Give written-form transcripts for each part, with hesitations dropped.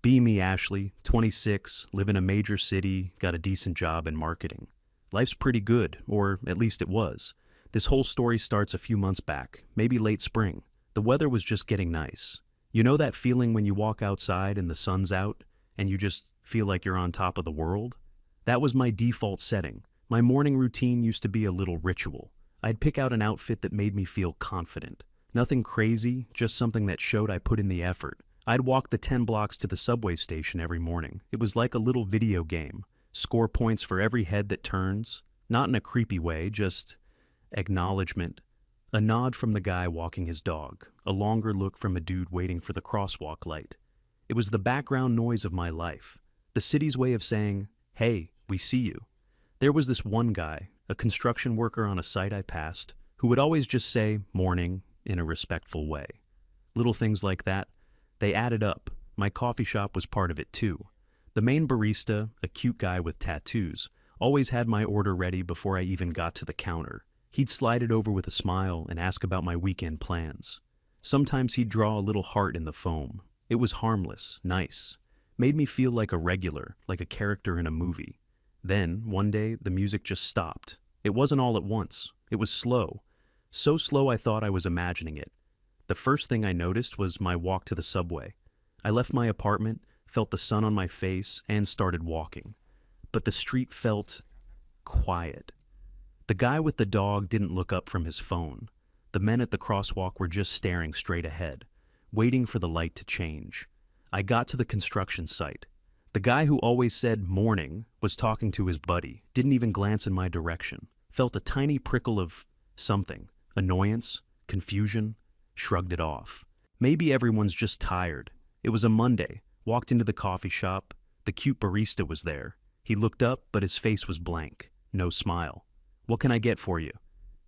Be me, Ashley, 26, live in a major city, got a decent job in marketing. Life's pretty good, or at least it was. This whole story starts a few months back, maybe late spring. The weather was just getting nice. You know that feeling when you walk outside and the sun's out, and you just feel like you're on top of the world? That was my default setting. My morning routine used to be a little ritual. I'd pick out an outfit that made me feel confident. Nothing crazy, just something that showed I put in the effort. I'd walk the 10 blocks to the subway station every morning. It was like a little video game. Score points for every head that turns. Not in a creepy way, just acknowledgement. A nod from the guy walking his dog. A longer look from a dude waiting for the crosswalk light. It was the background noise of my life. The city's way of saying, "Hey, we see you." There was this one guy, a construction worker on a site I passed, who would always just say, "Morning," in a respectful way. Little things like that, they added up. My coffee shop was part of it too. The main barista, a cute guy with tattoos, always had my order ready before I even got to the counter. He'd slide it over with a smile and ask about my weekend plans. Sometimes he'd draw a little heart in the foam. It was harmless, nice. Made me feel like a regular, like a character in a movie. Then, one day, the music just stopped. It wasn't all at once. It was slow. So slow I thought I was imagining it. The first thing I noticed was my walk to the subway. I left my apartment, felt the sun on my face, and started walking. But the street felt quiet. The guy with the dog didn't look up from his phone. The men at the crosswalk were just staring straight ahead, waiting for the light to change. I got to the construction site. The guy who always said "morning" was talking to his buddy, didn't even glance in my direction. Felt a tiny prickle of something, annoyance, confusion, shrugged it off. Maybe everyone's just tired. It was a Monday. Walked into the coffee shop. The cute barista was there. He looked up, but his face was blank. No smile. "What can I get for you?"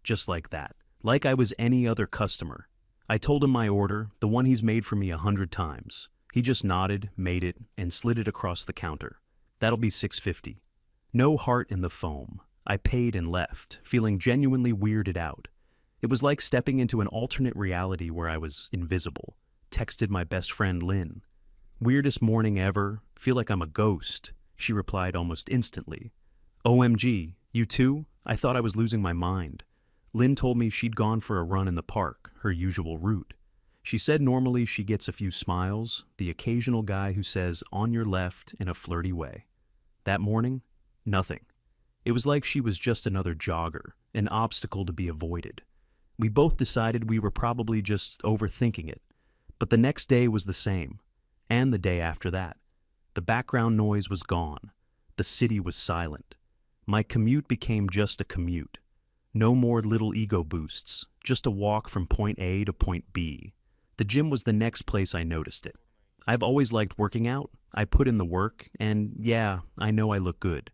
Just like that. Like I was any other customer. I told him my order, the one he's made for me 100 times. He just nodded, made it, and slid it across the counter. "That'll be $6.50. No heart in the foam. I paid and left, feeling genuinely weirded out. It was like stepping into an alternate reality where I was invisible. Texted my best friend Lynn. "Weirdest morning ever. Feel like I'm a ghost." She replied almost instantly. "OMG, you too? I thought I was losing my mind." Lynn told me she'd gone for a run in the park, her usual route. She said normally she gets a few smiles, the occasional guy who says "on your left" in a flirty way. That morning, nothing. It was like she was just another jogger, an obstacle to be avoided. We both decided we were probably just overthinking it. But the next day was the same, and the day after that. The background noise was gone. The city was silent. My commute became just a commute. No more little ego boosts, just a walk from point A to point B. The gym was the next place I noticed it. I've always liked working out. I put in the work, and yeah, I know I look good.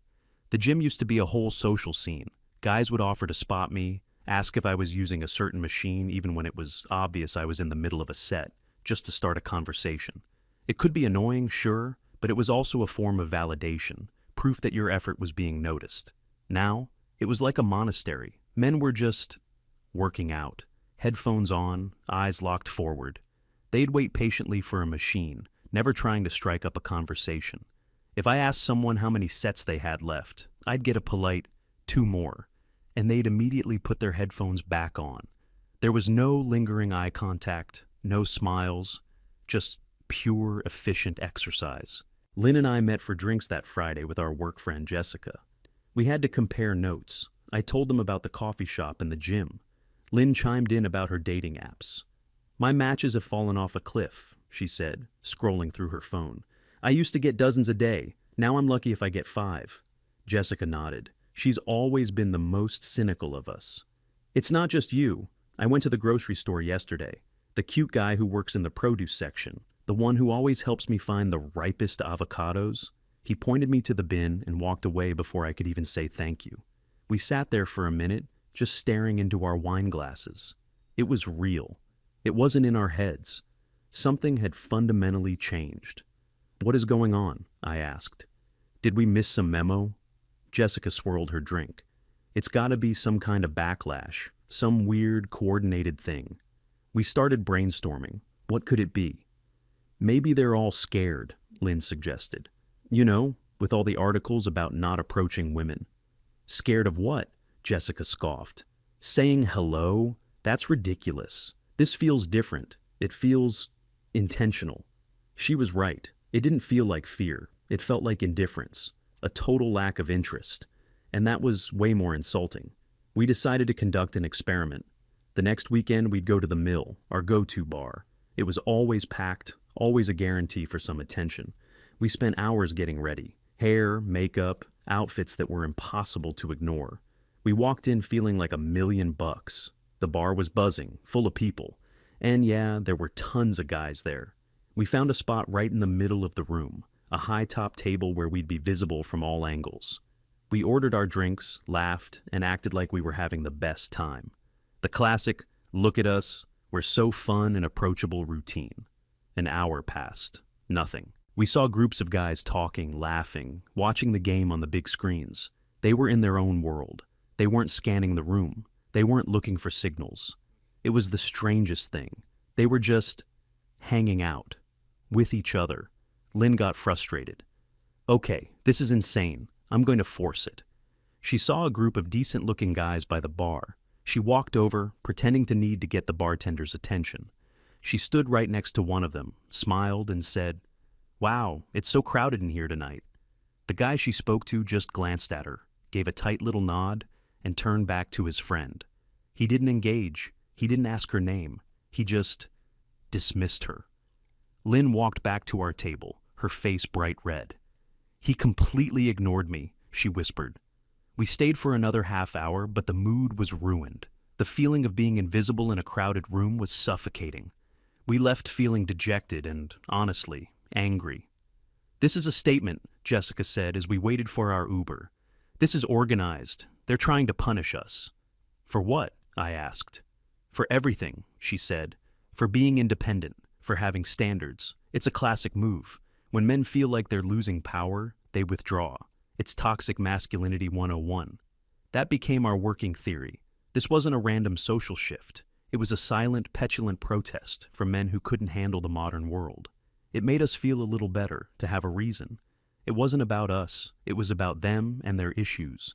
The gym used to be a whole social scene. Guys would offer to spot me, ask if I was using a certain machine even when it was obvious I was in the middle of a set, just to start a conversation. It could be annoying, sure, but it was also a form of validation, proof that your effort was being noticed. Now, it was like a monastery. Men were just working out, headphones on, eyes locked forward. They'd wait patiently for a machine, never trying to strike up a conversation. If I asked someone how many sets they had left, I'd get a polite, "2 more," and they'd immediately put their headphones back on. There was no lingering eye contact, no smiles, just pure, efficient exercise. Lynn and I met for drinks that Friday with our work friend Jessica. We had to compare notes. I told them about the coffee shop and the gym. Lynn chimed in about her dating apps. "My matches have fallen off a cliff," she said, scrolling through her phone. "I used to get dozens a day. Now I'm lucky if I get 5. Jessica nodded. She's always been the most cynical of us. "It's not just you. I went to the grocery store yesterday. The cute guy who works in the produce section, the one who always helps me find the ripest avocados, he pointed me to the bin and walked away before I could even say thank you. We sat there for a minute, just staring into our wine glasses. It was real. It wasn't in our heads. Something had fundamentally changed. "What is going on?" I asked. "Did we miss some memo?" Jessica swirled her drink. "It's gotta be some kind of backlash, some weird, coordinated thing." We started brainstorming. What could it be? "Maybe they're all scared. Lynn suggested. You know, with all the articles about not approaching women. Scared of what? Jessica scoffed. Saying hello? That's ridiculous. This feels different. It feels intentional. She was right. It didn't feel like fear. It felt like indifference, a total lack of interest. And that was way more insulting. We decided to conduct an experiment. The next weekend we'd go to the Mill, our go-to bar. It was always packed, always a guarantee for some attention. We spent hours getting ready. Hair, makeup, outfits that were impossible to ignore. We walked in feeling like $1,000,000. The bar was buzzing, full of people. And yeah, there were tons of guys there. We found a spot right in the middle of the room, a high-top table where we'd be visible from all angles. We ordered our drinks, laughed, and acted like we were having the best time. The classic, look at us, we're so fun and approachable routine. An hour passed. Nothing. We saw groups of guys talking, laughing, watching the game on the big screens. They were in their own world. They weren't scanning the room. They weren't looking for signals. It was the strangest thing. They were just hanging out. With each other. Lynn got frustrated. Okay, this is insane. I'm going to force it. She saw a group of decent-looking guys by the bar. She walked over, pretending to need to get the bartender's attention. She stood right next to one of them, smiled, and said, "Wow, it's so crowded in here tonight." The guy she spoke to just glanced at her, gave a tight little nod, and turned back to his friend. He didn't engage. He didn't ask her name. He just dismissed her. Lynn walked back to our table, her face bright red. "He completely ignored me," she whispered. We stayed for another half hour, but the mood was ruined. The feeling of being invisible in a crowded room was suffocating. We left feeling dejected and, honestly, angry. "This is a statement," Jessica said as we waited for our Uber. "This is organized. They're trying to punish us." "For what?" I asked. "For everything," she said. "For being independent. For having standards. It's a classic move. When men feel like they're losing power, they withdraw. It's toxic masculinity 101. That became our working theory. This wasn't a random social shift. It was a silent, petulant protest from men who couldn't handle the modern world. It made us feel a little better, to have a reason. It wasn't about us. It was about them and their issues.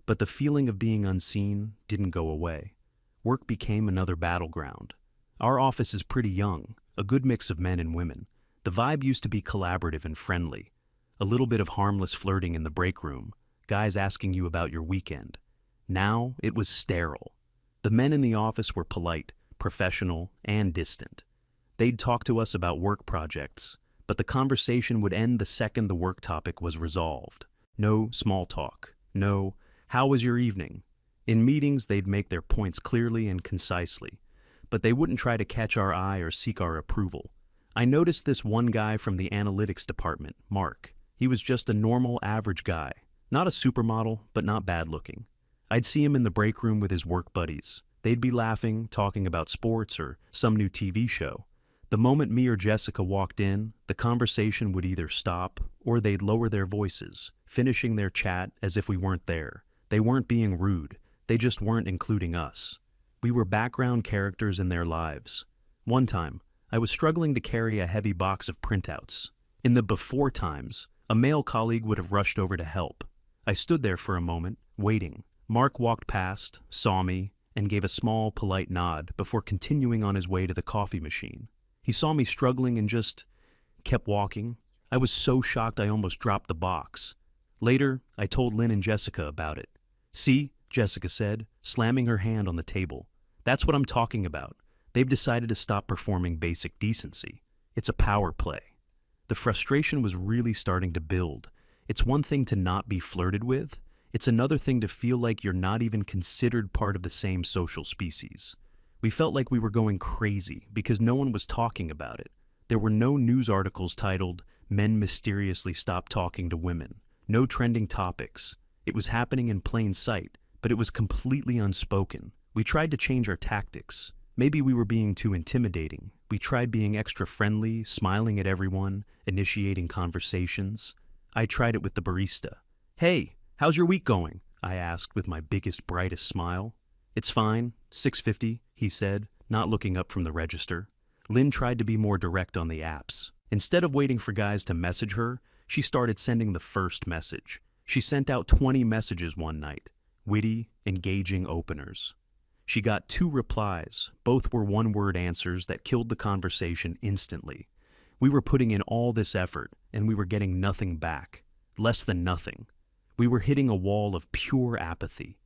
But the feeling of being unseen didn't go away. Work became another battleground. Our office is pretty young. A good mix of men and women. The vibe used to be collaborative and friendly. A little bit of harmless flirting in the break room, guys asking you about your weekend. Now it was sterile. The men in the office were polite, professional, and distant. They'd talk to us about work projects, but the conversation would end the second the work topic was resolved. No small talk. No, "How was your evening?" In meetings, they'd make their points clearly and concisely, but they wouldn't try to catch our eye or seek our approval. I noticed this one guy from the analytics department, Mark. He was just a normal, average guy. Not a supermodel, but not bad looking. I'd see him in the break room with his work buddies. They'd be laughing, talking about sports or some new TV show. The moment me or Jessica walked in, the conversation would either stop or they'd lower their voices, finishing their chat as if we weren't there. They weren't being rude. They just weren't including us. We were background characters in their lives. One time, I was struggling to carry a heavy box of printouts. In the before times, a male colleague would have rushed over to help. I stood there for a moment, waiting. Mark walked past, saw me, and gave a small, polite nod before continuing on his way to the coffee machine. He saw me struggling and just kept walking. I was so shocked I almost dropped the box. Later, I told Lynn and Jessica about it. "See," Jessica said, slamming her hand on the table. "That's what I'm talking about. They've decided to stop performing basic decency. It's a power play." The frustration was really starting to build. It's one thing to not be flirted with. It's another thing to feel like you're not even considered part of the same social species. We felt like we were going crazy because no one was talking about it. There were no news articles titled, "Men mysteriously stop talking to women." No trending topics. It was happening in plain sight, but it was completely unspoken. We tried to change our tactics. Maybe we were being too intimidating. We tried being extra friendly, smiling at everyone, initiating conversations. I tried it with the barista. "Hey, how's your week going?" I asked with my biggest, brightest smile. "It's fine, $6.50, he said, not looking up from the register. Lynn tried to be more direct on the apps. Instead of waiting for guys to message her, she started sending the first message. She sent out 20 messages one night, witty, engaging openers. She got 2 replies, both were one-word answers that killed the conversation instantly. We were putting in all this effort, and we were getting nothing back. Less than nothing. We were hitting a wall of pure apathy.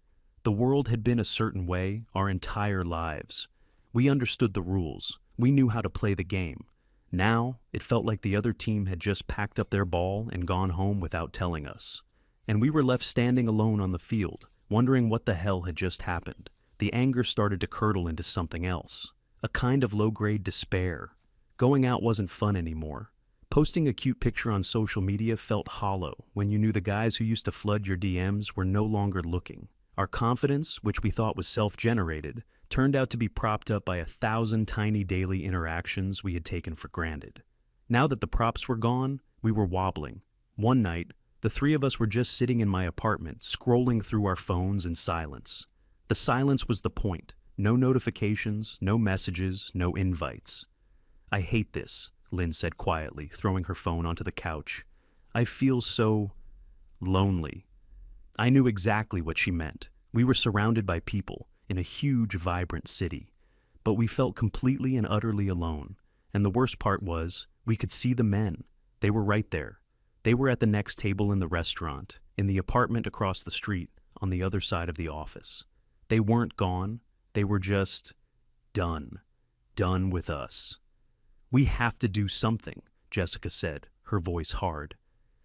The world had been a certain way our entire lives. We understood the rules. We knew how to play the game. Now, it felt like the other team had just packed up their ball and gone home without telling us. And we were left standing alone on the field, wondering what the hell had just happened. The anger started to curdle into something else. A kind of low-grade despair. Going out wasn't fun anymore. Posting a cute picture on social media felt hollow when you knew the guys who used to flood your DMs were no longer looking. Our confidence, which we thought was self-generated, turned out to be propped up by 1,000 tiny daily interactions we had taken for granted. Now that the props were gone, we were wobbling. One night, the 3 of us were just sitting in my apartment, scrolling through our phones in silence. The silence was the point. No notifications, no messages, no invites. "I hate this," Lynn said quietly, throwing her phone onto the couch. "I feel so lonely." I knew exactly what she meant. We were surrounded by people in a huge, vibrant city, but we felt completely and utterly alone. And the worst part was, we could see the men. They were right there. They were at the next table in the restaurant, in the apartment across the street, on the other side of the office. They weren't gone. They were just done. Done with us. "We have to do something," Jessica said, her voice hard.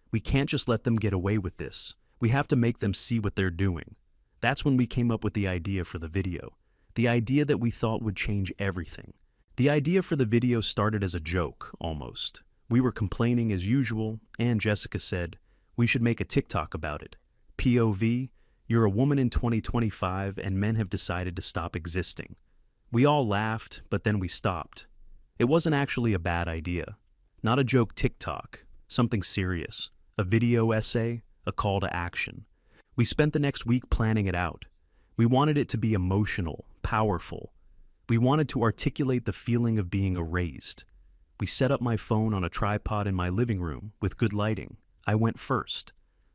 "We can't just let them get away with this. We have to make them see what they're doing." That's when we came up with the idea for the video. The idea that we thought would change everything. The idea for the video started as a joke, almost. We were complaining as usual, and Jessica said, "We should make a TikTok about it. POV, you're a woman in 2025 and men have decided to stop existing." We all laughed, but then we stopped. It wasn't actually a bad idea. Not a joke TikTok, something serious. A video essay, a call to action. We spent the next week planning it out. We wanted it to be emotional, powerful. We wanted to articulate the feeling of being erased. We set up my phone on a tripod in my living room with good lighting. I went first.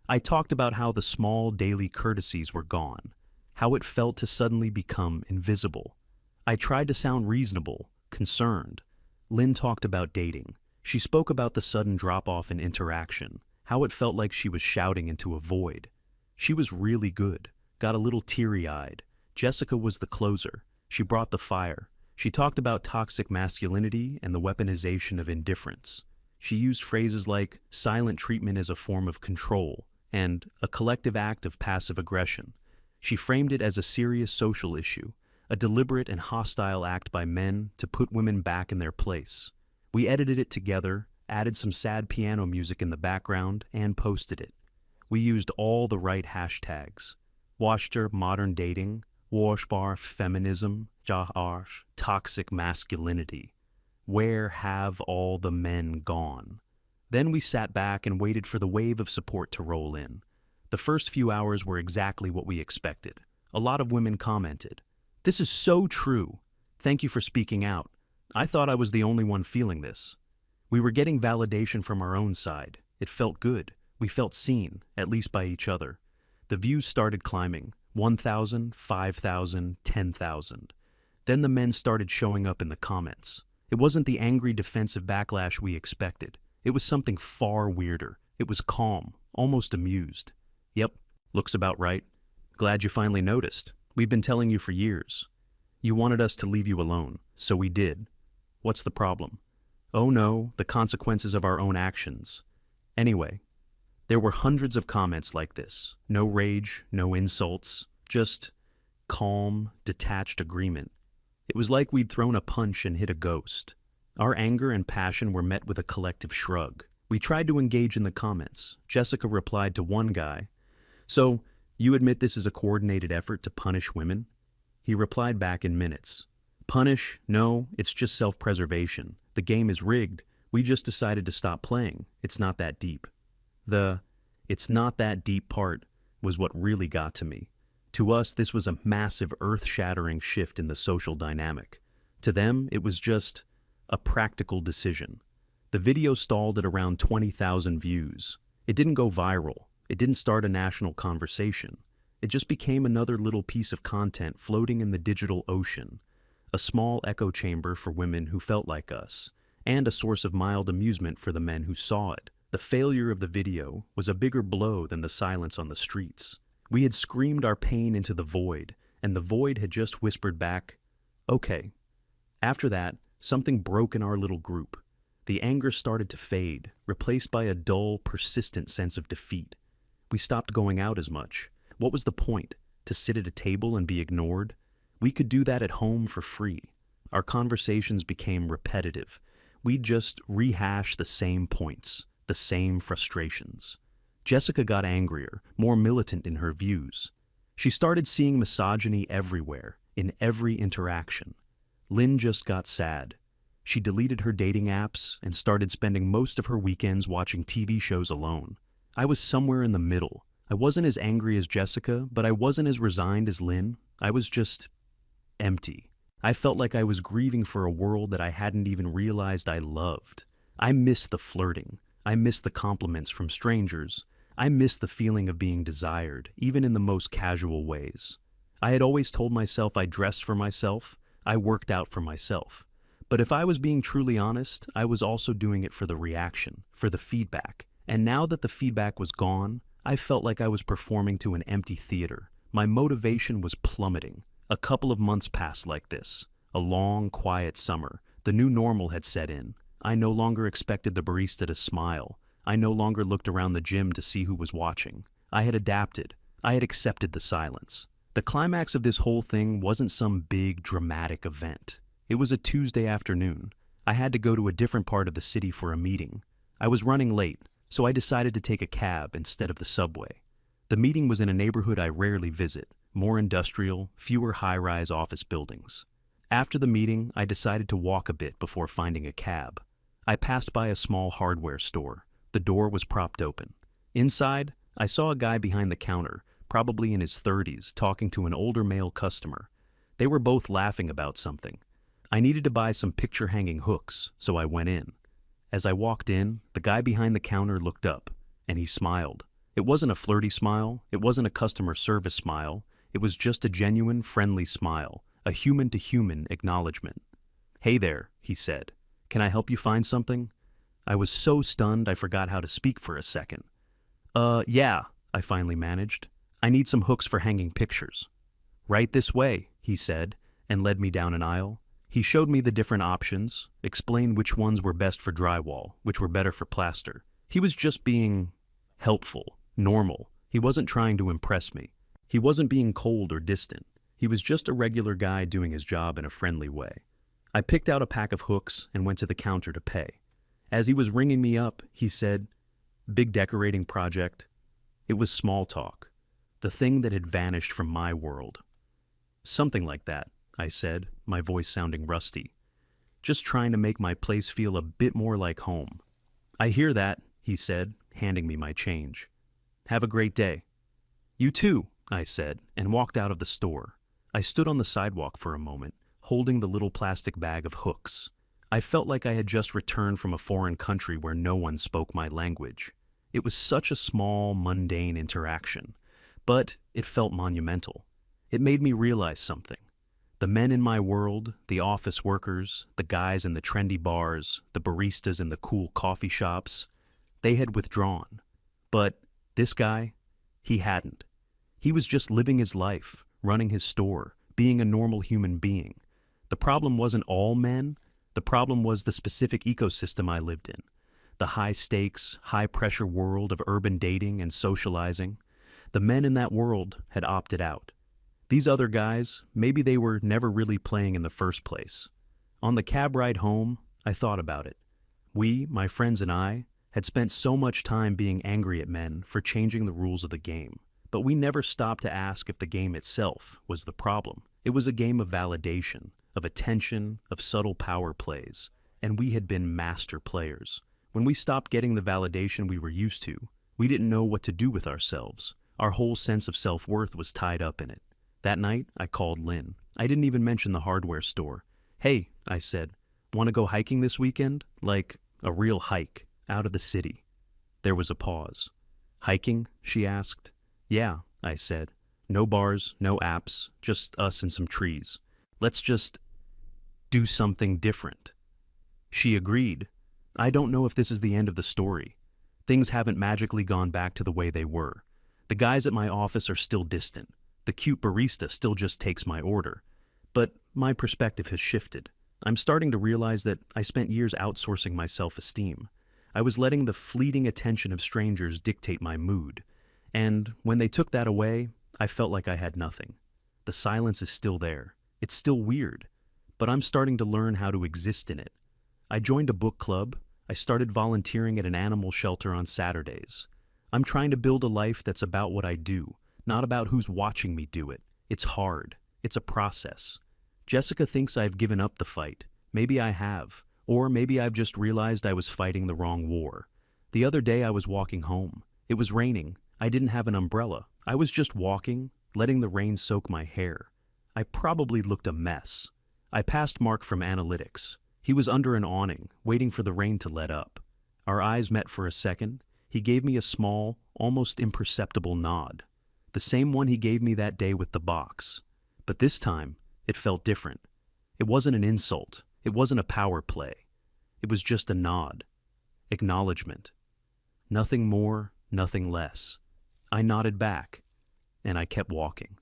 I talked about how the small daily courtesies were gone, how it felt to suddenly become invisible. I tried to sound reasonable, concerned. Lynn talked about dating. She spoke about the sudden drop-off in interaction, how it felt like she was shouting into a void. She was really good, got a little teary-eyed. Jessica was the closer. She brought the fire. She talked about toxic masculinity and the weaponization of indifference. She used phrases like silent treatment as a form of control and a collective act of passive aggression. She framed it as a serious social issue, a deliberate and hostile act by men to put women back in their place. We edited it together, added some sad piano music in the background, and posted it. We used all the right hashtags. Washter modern dating, Washbar feminism, Jaharsh toxic masculinity. Where have all the men gone? Then we sat back and waited for the wave of support to roll in. The first few hours were exactly what we expected. A lot of women commented, "This is so true. Thank you for speaking out. I thought I was the only one feeling this." We were getting validation from our own side. It felt good. We felt seen, at least by each other. The views started climbing, 1,000, 5,000, 10,000. Then the men started showing up in the comments. It wasn't the angry defensive backlash we expected. It was something far weirder. It was calm, almost amused. "Yep, looks about right. Glad you finally noticed. We've been telling you for years. You wanted us to leave you alone, so we did. What's the problem? Oh no, the consequences of our own actions. Anyway." There were hundreds of comments like this. No rage, no insults, just calm, detached agreement. It was like we'd thrown a punch and hit a ghost. Our anger and passion were met with a collective shrug. We tried to engage in the comments. Jessica replied to one guy, "So, you admit this is a coordinated effort to punish women?" He replied back in minutes. "Punish? No, it's just self-preservation. The game is rigged. We just decided to stop playing. It's not that deep." The "it's not that deep" part was what really got to me. To us, this was a massive, earth-shattering shift in the social dynamic. To them, it was just a practical decision. The video stalled at around 20,000 views. It didn't go viral. It didn't start a national conversation. It just became another little piece of content floating in the digital ocean, a small echo chamber for women who felt like us, and a source of mild amusement for the men who saw it. The failure of the video was a bigger blow than the silence on the streets. We had screamed our pain into the void, and the void had just whispered back, "Okay." After that, something broke in our little group. The anger started to fade, replaced by a dull, persistent sense of defeat. We stopped going out as much. What was the point? To sit at a table and be ignored? We could do that at home for free. Our conversations became repetitive. We'd just rehash the same points, the same frustrations. Jessica got angrier, more militant in her views. She started seeing misogyny everywhere, in every interaction. Lynn just got sad. She deleted her dating apps and started spending most of her weekends watching TV shows alone. I was somewhere in the middle. I wasn't as angry as Jessica, but I wasn't as resigned as Lynn. I was just empty. I felt like I was grieving for a world that I hadn't even realized I loved. I missed the flirting. I missed the compliments from strangers. I missed the feeling of being desired, even in the most casual ways. I had always told myself I dressed for myself, I worked out for myself. But if I was being truly honest, I was also doing it for the reaction, for the feedback. And now that the feedback was gone, I felt like I was performing to an empty theater. My motivation was plummeting. A couple of months passed like this. A long, quiet summer. The new normal had set in. I no longer expected the barista to smile. I no longer looked around the gym to see who was watching. I had adapted. I had accepted the silence. The climax of this whole thing wasn't some big, dramatic event. It was a Tuesday afternoon. I had to go to a different part of the city for a meeting. I was running late, so I decided to take a cab instead of the subway. The meeting was in a neighborhood I rarely visit, more industrial, fewer high-rise office buildings. After the meeting, I decided to walk a bit before finding a cab. I passed by a small hardware store. The door was propped open. Inside, I saw a guy behind the counter, probably in his 30s, talking to an older male customer. They were both laughing about something. I needed to buy some picture-hanging hooks, so I went in. As I walked in, the guy behind the counter looked up, and he smiled. It wasn't a flirty smile, it wasn't a customer service smile, it was just a genuine, friendly smile, a human-to-human acknowledgement. "Hey there," he said. "Can I help you find something?" I was so stunned I forgot how to speak for a second. Yeah," I finally managed. "I need some hooks for hanging pictures." "Right this way," he said, and led me down an aisle. He showed me the different options, explained which ones were best for drywall, which were better for plaster. He was just being helpful, normal. He wasn't trying to impress me. He wasn't being cold or distant. He was just a regular guy doing his job in a friendly way. I picked out a pack of hooks and went to the counter to pay. As he was ringing me up, he said, "Big decorating project." It was small talk, the thing that had vanished from my world. "Something like that," I said, my voice sounding rusty. "Just trying to make my place feel a bit more like home." "I hear that," he said, handing me my change. "Have a great day." "You too," I said, and walked out of the store. I stood on the sidewalk for a moment, holding the little plastic bag of hooks. I felt like I had just returned from a foreign country where no one spoke my language. It was such a small, mundane interaction, but it felt monumental. It made me realize something. The men in my world, the office workers, the guys in the trendy bars, the baristas in the cool coffee shops, they had withdrawn. But this guy, he hadn't. He was just living his life, running his store, being a normal human being. The problem wasn't all men. The problem was the specific ecosystem I lived in. The high-stakes, high-pressure world of urban dating and socializing. The men in that world had opted out. These other guys, maybe they were never really playing in the first place. On the cab ride home, I thought about it. We, my friends and I, had spent so much time being angry at men for changing the rules of the game, but we never stopped to ask if the game itself was the problem. It was a game of validation, of attention, of subtle power plays, and we had been master players. When we stopped getting the validation we were used to, we didn't know what to do with ourselves. Our whole sense of self-worth was tied up in it. That night, I called Lynn. I didn't even mention the hardware store. "Hey," I said, "want to go hiking this weekend? Like, A real hike, out of the city. There was a pause. Hiking? She asked. Yeah, I said. No bars, no apps, just us and some trees. Let's just do something different. She agreed. I don't know if this is the end of the story. Things haven't magically gone back to the way they were. The guys at my office are still distant. The cute barista still just takes my order. But my perspective has shifted. I'm starting to realize that I spent years outsourcing my self-esteem. I was letting the fleeting attention of strangers dictate my mood. And when they took that away, I felt like I had nothing. The silence is still there. It's still weird. But I'm starting to learn how to exist in it. I joined a book club. I started volunteering at an animal shelter on Saturdays. I'm trying to build a life that's about what I do, not about who's watching me do it. It's hard. It's a process. Jessica thinks I've given up the fight. Maybe I have. Or maybe I've just realized I was fighting the wrong war. The other day I was walking home. It was raining. I didn't have an umbrella. I was just walking, letting the rain soak my hair. I probably looked a mess. I passed Mark from analytics. He was under an awning, waiting for the rain to let up. Our eyes met for a second. He gave me a small, almost imperceptible nod. The same one he gave me that day with the box. But this time, it felt different. It wasn't an insult. It wasn't a power play. It was just a nod. Acknowledgement. Nothing more, nothing less. I nodded back, and I kept walking.